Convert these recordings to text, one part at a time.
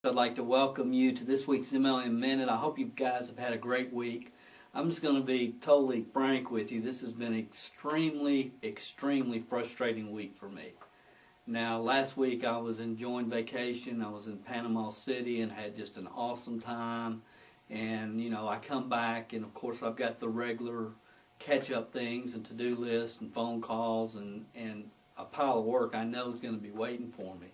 I'd like to welcome you to this week's MLM Minute. I hope you guys have had a great week. I'm just going to be totally frank with you. This has been an extremely frustrating week for me. Now, last week I was enjoying vacation. I was in Panama City and had just an awesome time. And, you know, I come back and, of course, I've got the regular catch-up things and to-do list and phone calls and a pile of work I know is going to be waiting for me.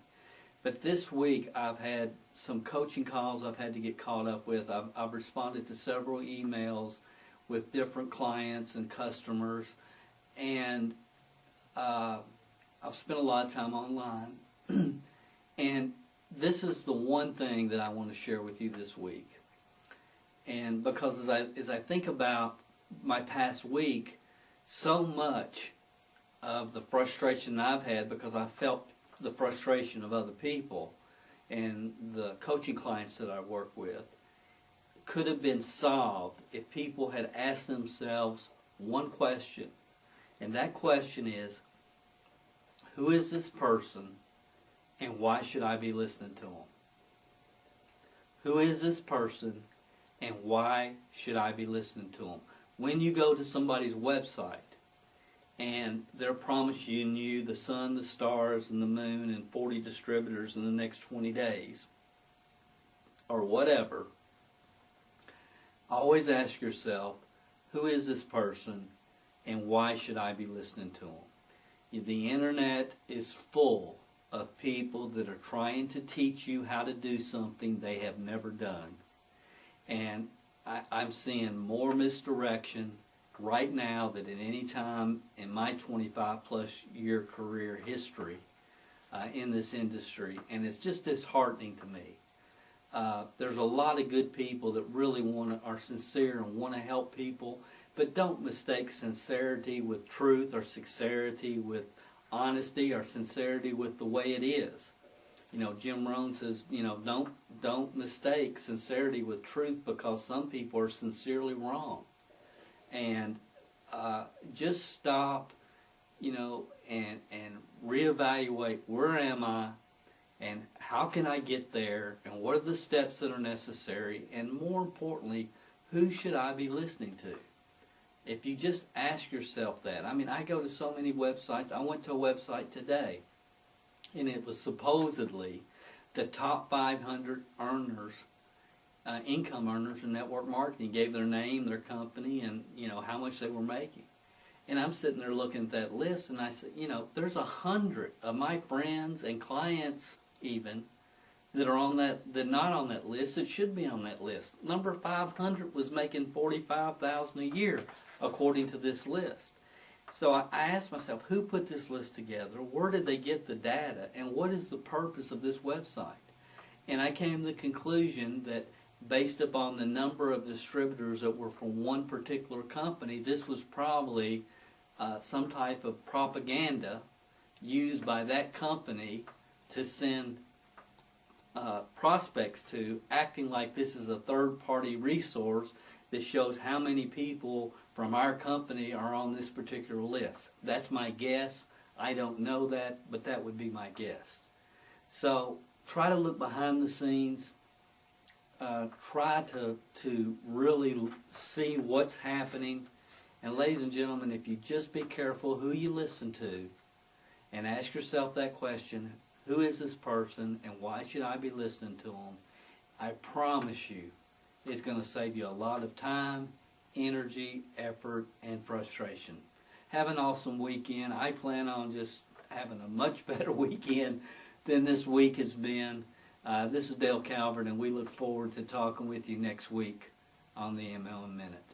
But this week I've had some coaching calls I've had to get caught up with. I've responded to several emails with different clients and customers, and I've spent a lot of time online. And this is the one thing that I want to share with you this week. And because as I think about my past week, so much of the frustration I've had because I felt the frustration of other people and the coaching clients that I work with could have been solved if people had asked themselves one question. And that question is, who is this person and why should I be listening to them? Who is this person and why should I be listening to them? When you go to somebody's website and they're promising you the sun, the stars, and the moon, and 40 distributors in the next 20 days, or whatever, always ask yourself, who is this person, and why should I be listening to them? The internet is full of people that are trying to teach you how to do something they have never done. And I'm seeing more misdirection right now than at any time in my 25-plus year career history in this industry, and it's just disheartening to me. There's a lot of good people that really are sincere and want to help people, but don't mistake sincerity with truth, or sincerity with honesty, or sincerity with the way it is. You know, Jim Rohn says, you know, don't mistake sincerity with truth, because some people are sincerely wrong. And just stop, you know, and reevaluate, where am I, and how can I get there, and what are the steps that are necessary, and more importantly, who should I be listening to? If you just ask yourself that. I mean, I go to so many websites. I went to a website today, and it was supposedly the top 500 earners, income earners in network marketing. Gave their name, their company, and, you know, how much they were making. And I'm sitting there looking at that list, and I said, you know, there's 100 of my friends and clients even that are on that, that not on that list, that should be on that list. Number 500 was making $45,000 a year according to this list. So I asked myself, who put this list together? Where did they get the data? And what is the purpose of this website? And I came to the conclusion that based upon the number of distributors that were from one particular company, this was probably some type of propaganda used by that company to send prospects to, acting like this is a third-party resource that shows how many people from our company are on this particular list. That's my guess. I don't know that, but that would be my guess. So try to look behind the scenes. Try to really see what's happening. And ladies and gentlemen, if you just be careful who you listen to and ask yourself that question, who is this person and why should I be listening to them, I promise you it's going to save you a lot of time, energy, effort, and frustration. Have an awesome weekend. I plan on just having a much better weekend than this week has been. This is Dale Calvert, and we look forward to talking with you next week on the MLM Minute.